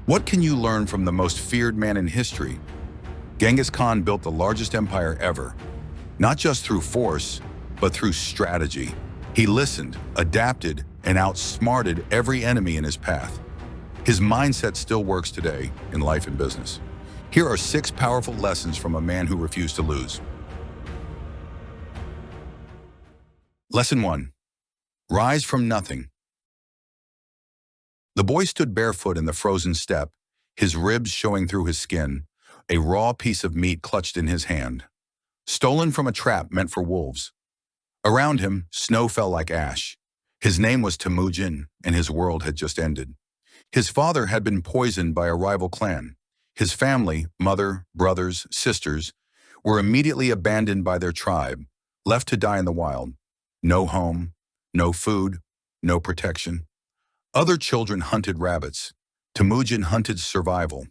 What can you learn from the most feared man in history? Genghis Khan built the largest empire ever, not just through force, but through strategy. He listened, adapted, and outsmarted every enemy in his path. His mindset still works today in life and business. Here are 6 powerful lessons from a man who refused to lose. Lesson 1. Rise from nothing. The boy stood barefoot in the frozen steppe, his ribs showing through his skin, a raw piece of meat clutched in his hand, stolen from a trap meant for wolves. Around him, snow fell like ash. His name was Temujin, and his world had just ended. His father had been poisoned by a rival clan. His family, mother, brothers, sisters, were immediately abandoned by their tribe, left to die in the wild. No home, no food, no protection. Other children hunted rabbits. Temujin hunted survival.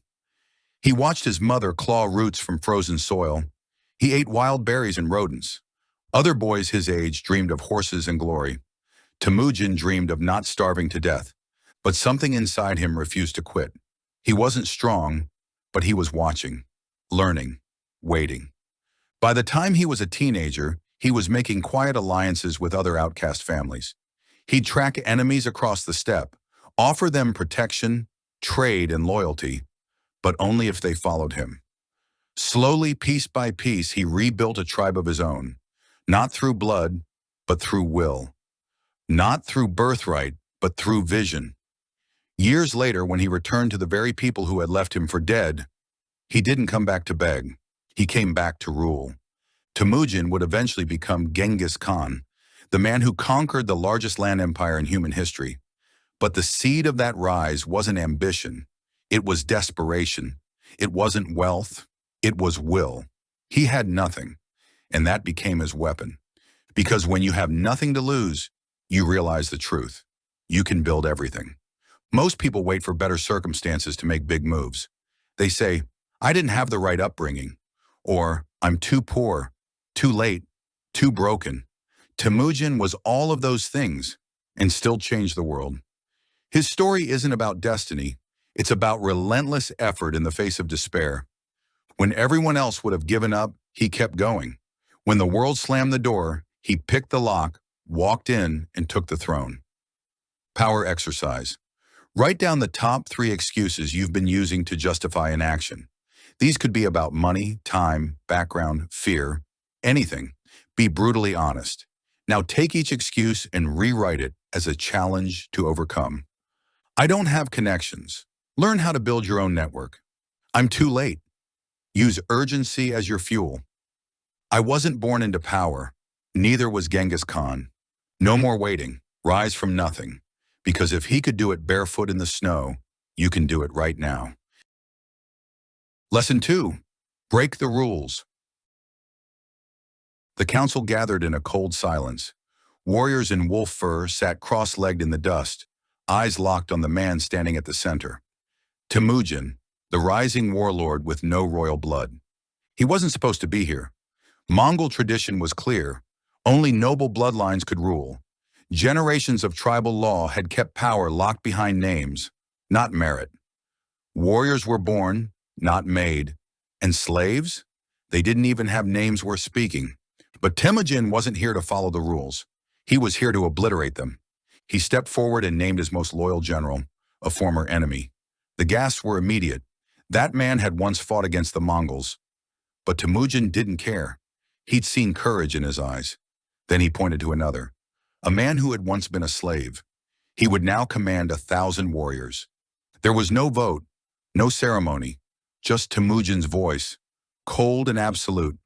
He watched his mother claw roots from frozen soil. He ate wild berries and rodents. Other boys his age dreamed of horses and glory. Temujin dreamed of not starving to death, but something inside him refused to quit. He wasn't strong, but he was watching, learning, waiting. By the time he was a teenager, he was making quiet alliances with other outcast families. He'd track enemies across the steppe, offer them protection, trade, and loyalty, but only if they followed him. Slowly, piece by piece, he rebuilt a tribe of his own, not through blood, but through will. Not through birthright, but through vision. Years later, when he returned to the very people who had left him for dead, he didn't come back to beg. He came back to rule. Temujin would eventually become Genghis Khan, the man who conquered the largest land empire in human history. But the seed of that rise wasn't ambition. It was desperation. It wasn't wealth. It was will. He had nothing, and that became his weapon. Because when you have nothing to lose, you realize the truth. You can build everything. Most people wait for better circumstances to make big moves. They say, I didn't have the right upbringing, or I'm too poor, too late, too broken. Temujin was all of those things and still changed the world. His story isn't about destiny. It's about relentless effort in the face of despair. When everyone else would have given up, he kept going. When the world slammed the door, he picked the lock, walked in, and took the throne. Power exercise. Write down the top 3 excuses you've been using to justify inaction. These could be about money, time, background, fear, anything. Be brutally honest. Now take each excuse and rewrite it as a challenge to overcome. I don't have connections. Learn how to build your own network. I'm too late. Use urgency as your fuel. I wasn't born into power. Neither was Genghis Khan. No more waiting. Rise from nothing. Because if he could do it barefoot in the snow, you can do it right now. Lesson 2. Break the rules. The council gathered in a cold silence. Warriors in wolf fur sat cross-legged in the dust, eyes locked on the man standing at the center. Temujin, the rising warlord with no royal blood. He wasn't supposed to be here. Mongol tradition was clear. Only noble bloodlines could rule. Generations of tribal law had kept power locked behind names, not merit. Warriors were born, not made. And slaves? They didn't even have names worth speaking. But Temujin wasn't here to follow the rules. He was here to obliterate them. He stepped forward and named his most loyal general, a former enemy. The gasps were immediate. That man had once fought against the Mongols. But Temujin didn't care. He'd seen courage in his eyes. Then he pointed to another, a man who had once been a slave. He would now command 1,000 warriors. There was no vote, no ceremony, just Temujin's voice, cold and absolute.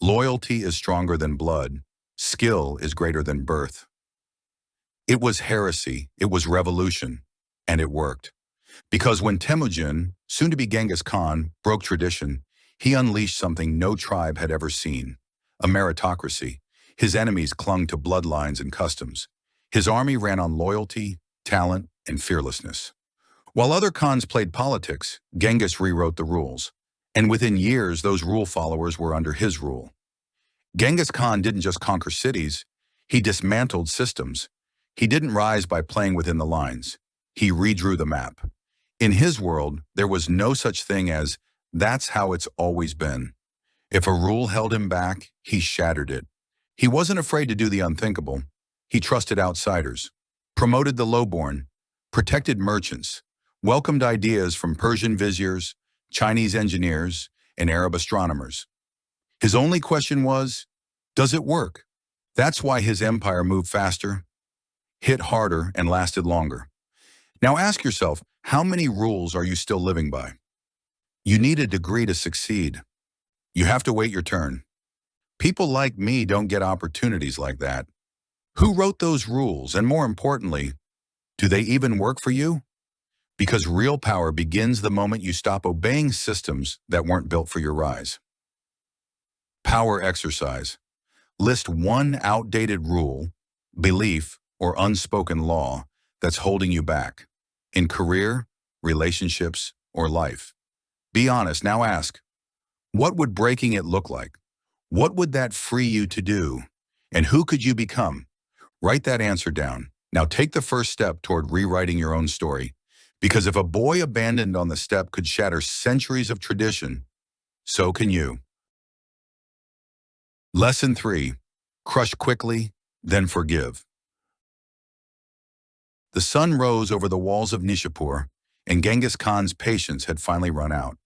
Loyalty is stronger than blood. Skill is greater than birth. It was heresy, it was revolution, and it worked. Because when Temujin, soon to be Genghis Khan, broke tradition, he unleashed something no tribe had ever seen, a meritocracy. His enemies clung to bloodlines and customs. His army ran on loyalty, talent, and fearlessness. While other Khans played politics, Genghis rewrote the rules. And within years, those rule followers were under his rule. Genghis Khan didn't just conquer cities, he dismantled systems. He didn't rise by playing within the lines. He redrew the map. In his world, there was no such thing as, "That's how it's always been." If a rule held him back, he shattered it. He wasn't afraid to do the unthinkable. He trusted outsiders, promoted the lowborn, protected merchants, welcomed ideas from Persian viziers, Chinese engineers, and Arab astronomers. His only question was, does it work? That's why his empire moved faster, hit harder, and lasted longer. Now ask yourself, how many rules are you still living by? You need a degree to succeed. You have to wait your turn. People like me don't get opportunities like that. Who wrote those rules? And more importantly, do they even work for you? Because real power begins the moment you stop obeying systems that weren't built for your rise. Power exercise. List one outdated rule, belief, or unspoken law that's holding you back in career, relationships, or life. Be honest. Now ask, what would breaking it look like? What would that free you to do? And who could you become? Write that answer down. Now take the first step toward rewriting your own story. Because if a boy abandoned on the steppe could shatter centuries of tradition, so can you. Lesson 3. Crush quickly, then forgive. The sun rose over the walls of Nishapur, and Genghis Khan's patience had finally run out.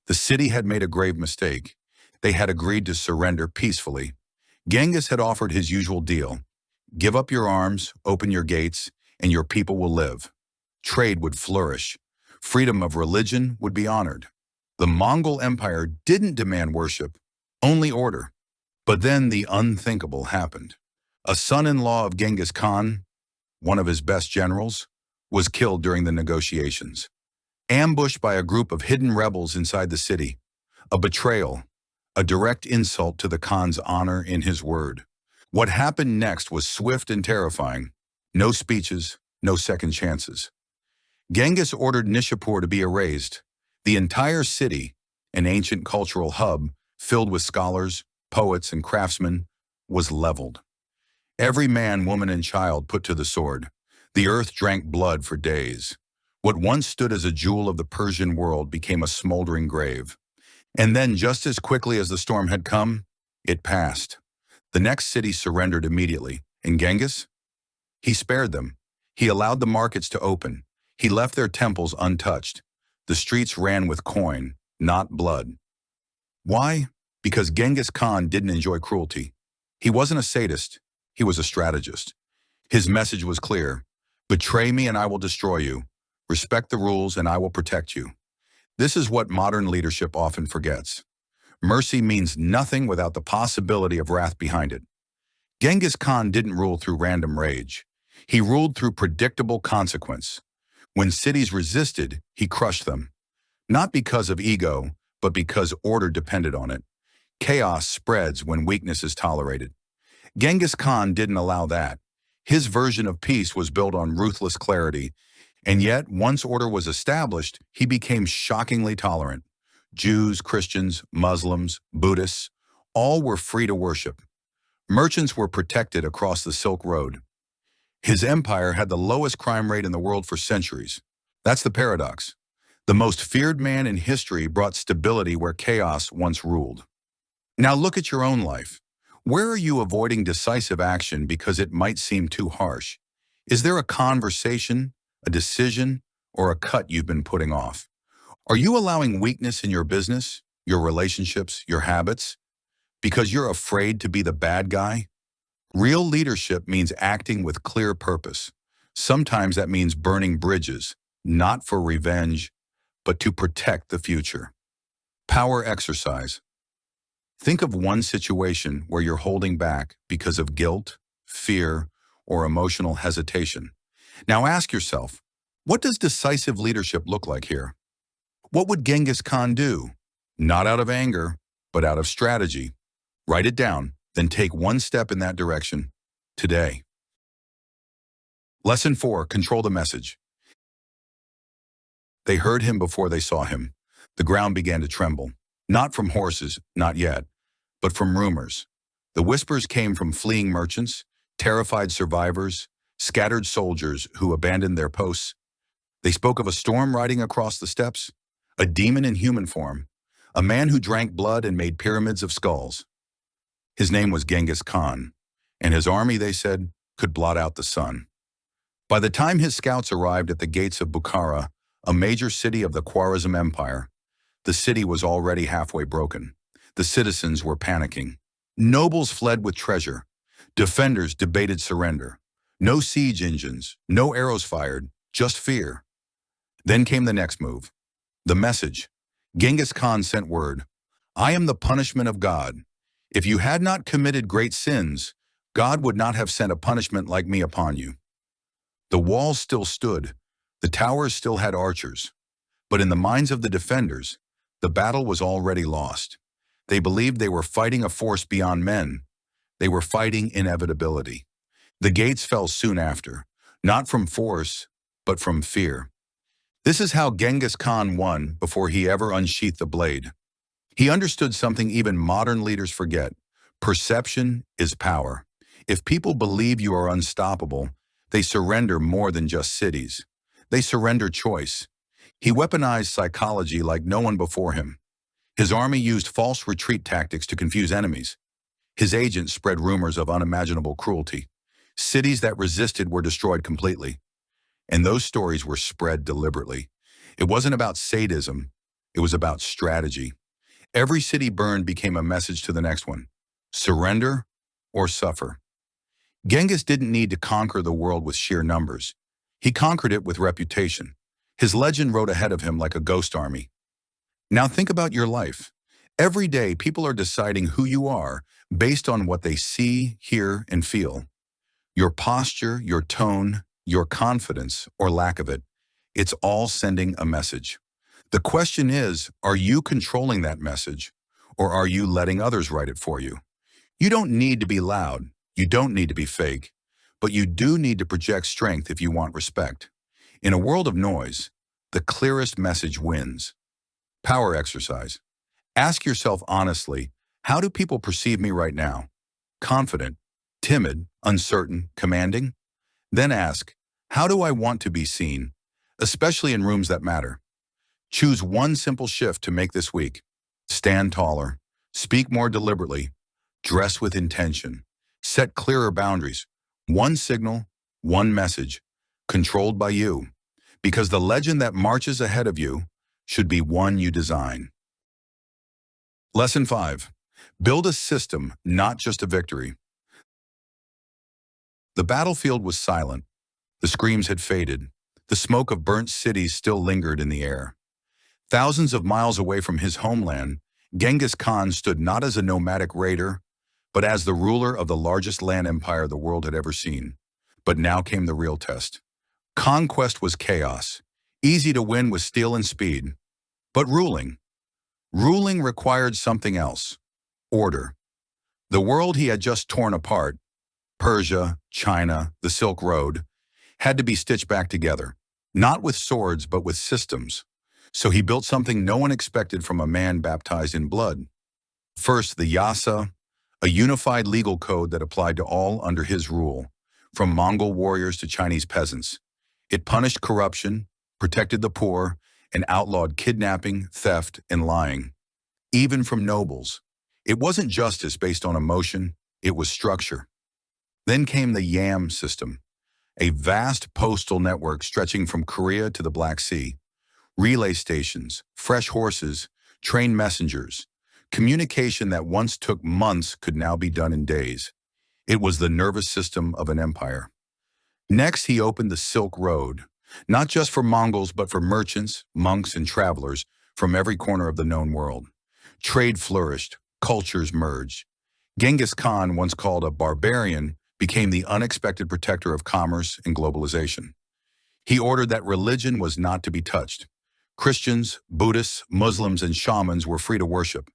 The city had made a grave mistake. They had agreed to surrender peacefully. Genghis had offered his usual deal. Give up your arms, open your gates, and your people will live. Trade would flourish. Freedom of religion would be honored. The Mongol Empire didn't demand worship, only order. But then the unthinkable happened. A son-in-law of Genghis Khan, one of his best generals, was killed during the negotiations. Ambushed by a group of hidden rebels inside the city. A betrayal, a direct insult to the Khan's honor in his word. What happened next was swift and terrifying. No speeches, no second chances. Genghis ordered Nishapur to be erased. The entire city, an ancient cultural hub filled with scholars, poets, and craftsmen, was leveled. Every man, woman, and child put to the sword. The earth drank blood for days. What once stood as a jewel of the Persian world became a smoldering grave. And then, just as quickly as the storm had come, it passed. The next city surrendered immediately. And Genghis? He spared them. He allowed the markets to open. He left their temples untouched. The streets ran with coin, not blood. Why? Because Genghis Khan didn't enjoy cruelty. He wasn't a sadist. He was a strategist. His message was clear. Betray me and I will destroy you. Respect the rules and I will protect you. This is what modern leadership often forgets. Mercy means nothing without the possibility of wrath behind it. Genghis Khan didn't rule through random rage. He ruled through predictable consequence. When cities resisted, he crushed them. Not because of ego, but because order depended on it. Chaos spreads when weakness is tolerated. Genghis Khan didn't allow that. His version of peace was built on ruthless clarity, and yet, once order was established, he became shockingly tolerant. Jews, Christians, Muslims, Buddhists, all were free to worship. Merchants were protected across the Silk Road. His empire had the lowest crime rate in the world for centuries. That's the paradox. The most feared man in history brought stability where chaos once ruled. Now look at your own life. Where are you avoiding decisive action because it might seem too harsh? Is there a conversation, a decision, or a cut you've been putting off? Are you allowing weakness in your business, your relationships, your habits, because you're afraid to be the bad guy? Real leadership means acting with clear purpose. Sometimes that means burning bridges, not for revenge, but to protect the future. Power exercise. Think of one situation where you're holding back because of guilt, fear, or emotional hesitation. Now ask yourself, what does decisive leadership look like here? What would Genghis Khan do? Not out of anger, but out of strategy. Write it down, then take one step in that direction today. Lesson 4, control the message. They heard him before they saw him. The ground began to tremble. Not from horses, not yet, but from rumors. The whispers came from fleeing merchants, terrified survivors, scattered soldiers who abandoned their posts. They spoke of a storm riding across the steppes, a demon in human form, a man who drank blood and made pyramids of skulls. His name was Genghis Khan, and his army, they said, could blot out the sun. By the time his scouts arrived at the gates of Bukhara, a major city of the Khwarezm Empire, the city was already halfway broken. The citizens were panicking. Nobles fled with treasure. Defenders debated surrender. No siege engines, no arrows fired, just fear. Then came the next move. The message. Genghis Khan sent word. I am the punishment of God. If you had not committed great sins, God would not have sent a punishment like me upon you. The walls still stood. The towers still had archers. But in the minds of the defenders, the battle was already lost. They believed they were fighting a force beyond men. They were fighting inevitability. The gates fell soon after, not from force, but from fear. This is how Genghis Khan won before he ever unsheathed the blade. He understood something even modern leaders forget. Perception is power. If people believe you are unstoppable, they surrender more than just cities. They surrender choice. He weaponized psychology like no one before him. His army used false retreat tactics to confuse enemies. His agents spread rumors of unimaginable cruelty. Cities that resisted were destroyed completely. And those stories were spread deliberately. It wasn't about sadism. It was about strategy. Every city burned became a message to the next one. Surrender or suffer. Genghis didn't need to conquer the world with sheer numbers. He conquered it with reputation. His legend rode ahead of him like a ghost army. Now think about your life. Every day, people are deciding who you are based on what they see, hear, and feel. Your posture, your tone, your confidence, or lack of it, it's all sending a message. The question is, are you controlling that message, or are you letting others write it for you? You don't need to be loud. You don't need to be fake. But you do need to project strength if you want respect. In a world of noise, the clearest message wins. Power exercise. Ask yourself honestly, how do people perceive me right now? Confident, timid, uncertain, commanding? Then ask, how do I want to be seen, especially in rooms that matter? Choose one simple shift to make this week. Stand taller, speak more deliberately, dress with intention, set clearer boundaries. One signal, one message, controlled by you. Because the legend that marches ahead of you should be one you design. Lesson 5. Build a system, not just a victory. The battlefield was silent. The screams had faded. The smoke of burnt cities still lingered in the air. Thousands of miles away from his homeland, Genghis Khan stood not as a nomadic raider, but as the ruler of the largest land empire the world had ever seen. But now came the real test. Conquest was chaos. Easy to win with steel and speed. But ruling required something else. Order. The world he had just torn apart, Persia, China, the Silk Road, had to be stitched back together, not with swords, but with systems. So he built something no one expected from a man baptized in blood. First, the Yasa, a unified legal code that applied to all under his rule, from Mongol warriors to Chinese peasants. It punished corruption, protected the poor, and outlawed kidnapping, theft, and lying, even from nobles. It wasn't justice based on emotion, it was structure. Then came the YAM system, a vast postal network stretching from Korea to the Black Sea. Relay stations, fresh horses, trained messengers. Communication that once took months could now be done in days. It was the nervous system of an empire. Next, he opened the Silk Road, not just for Mongols, but for merchants, monks, and travelers from every corner of the known world. Trade flourished, cultures merged. Genghis Khan, once called a barbarian, became the unexpected protector of commerce and globalization. He ordered that religion was not to be touched. Christians, Buddhists, Muslims, and shamans were free to worship.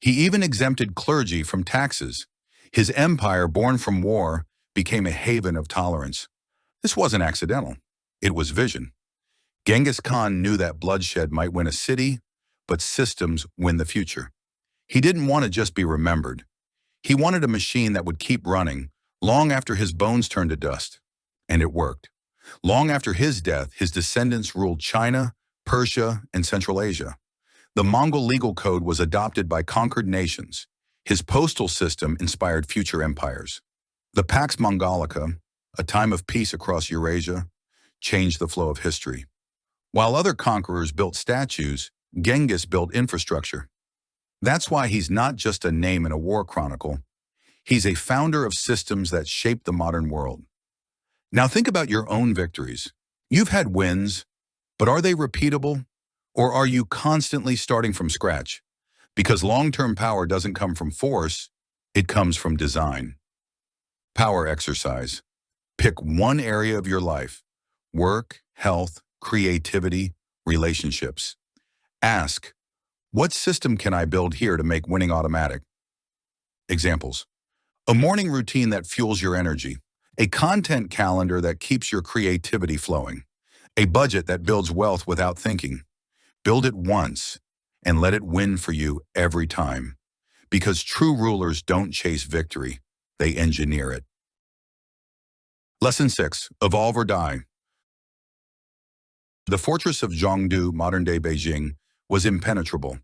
He even exempted clergy from taxes. His empire, born from war, became a haven of tolerance. This wasn't accidental. It was vision. Genghis Khan knew that bloodshed might win a city, but systems win the future. He didn't want to just be remembered. He wanted a machine that would keep running long after his bones turned to dust. And it worked. Long after his death, his descendants ruled China, Persia, and Central Asia. The Mongol legal code was adopted by conquered nations. His postal system inspired future empires. The Pax Mongolica, a time of peace across Eurasia, changed the flow of history. While other conquerors built statues, Genghis built infrastructure. That's why he's not just a name in a war chronicle. He's a founder of systems that shaped the modern world. Now think about your own victories. You've had wins, but are they repeatable? Or are you constantly starting from scratch? Because long-term power doesn't come from force, it comes from design. Power exercise. Pick one area of your life: work, health, creativity, relationships. Ask, what system can I build here to make winning automatic? Examples. A morning routine that fuels your energy. A content calendar that keeps your creativity flowing. A budget that builds wealth without thinking. Build it once and let it win for you every time. Because true rulers don't chase victory, they engineer it. Lesson 6. Evolve or die. The fortress of Zhongdu, modern-day Beijing, was impenetrable.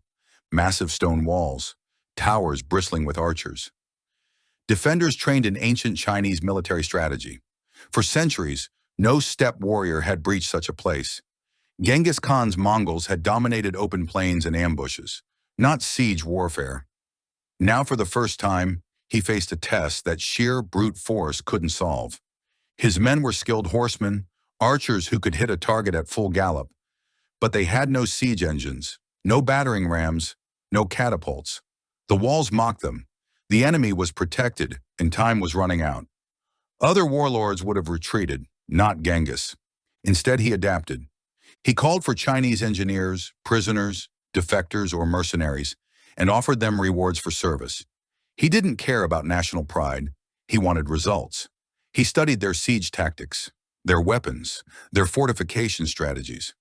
Massive stone walls, towers bristling with archers. Defenders trained in ancient Chinese military strategy. For centuries, no steppe warrior had breached such a place. Genghis Khan's Mongols had dominated open plains and ambushes, not siege warfare. Now for the first time, he faced a test that sheer brute force couldn't solve. His men were skilled horsemen, archers who could hit a target at full gallop. But they had no siege engines, no battering rams, no catapults. The walls mocked them. The enemy was protected, and time was running out. Other warlords would have retreated, not Genghis. Instead, he adapted. He called for Chinese engineers, prisoners, defectors, or mercenaries, and offered them rewards for service. He didn't care about national pride. He wanted results. He studied their siege tactics, their weapons, their fortification strategies.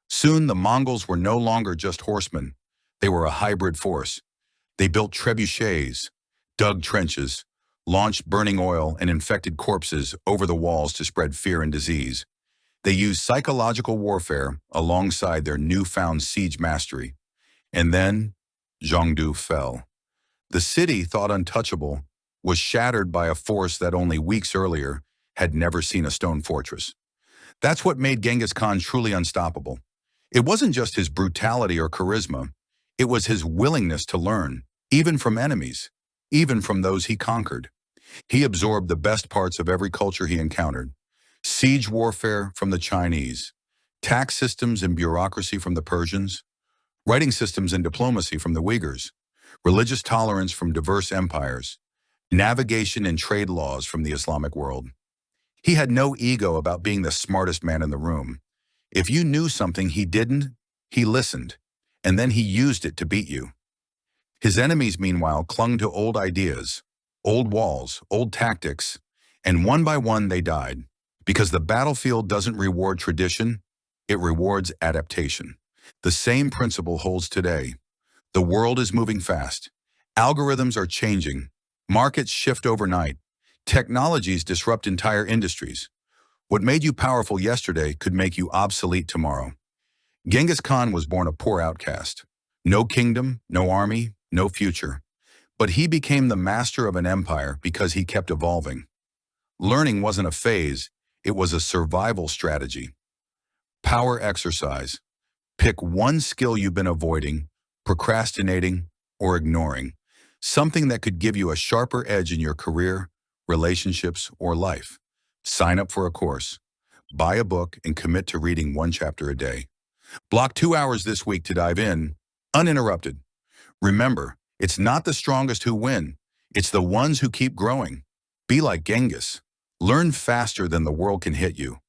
Soon, the Mongols were no longer just horsemen. They were a hybrid force. They built trebuchets, dug trenches, launched burning oil and infected corpses over the walls to spread fear and disease. They used psychological warfare alongside their newfound siege mastery. And then, Zhongdu fell. The city, thought untouchable, was shattered by a force that only weeks earlier had never seen a stone fortress. That's what made Genghis Khan truly unstoppable. It wasn't just his brutality or charisma. It was his willingness to learn, even from enemies, even from those he conquered. He absorbed the best parts of every culture he encountered. Siege warfare from the Chinese, tax systems and bureaucracy from the Persians, writing systems and diplomacy from the Uyghurs, religious tolerance from diverse empires, navigation and trade laws from the Islamic world. He had no ego about being the smartest man in the room. If you knew something he didn't, he listened, and then he used it to beat you. His enemies, meanwhile, clung to old ideas, old walls, old tactics, and one by one they died. Because the battlefield doesn't reward tradition, it rewards adaptation. The same principle holds today. The world is moving fast. Algorithms are changing. Markets shift overnight. Technologies disrupt entire industries. What made you powerful yesterday could make you obsolete tomorrow. Genghis Khan was born a poor outcast. No kingdom, no army, no future. But he became the master of an empire because he kept evolving. Learning wasn't a phase, it was a survival strategy. Power exercise. Pick one skill you've been avoiding, procrastinating, or ignoring. Something that could give you a sharper edge in your career, relationships, or life. Sign up for a course. Buy a book and commit to reading one chapter a day. Block 2 hours this week to dive in, uninterrupted. Remember, it's not the strongest who win. It's the ones who keep growing. Be like Genghis. Learn faster than the world can hit you.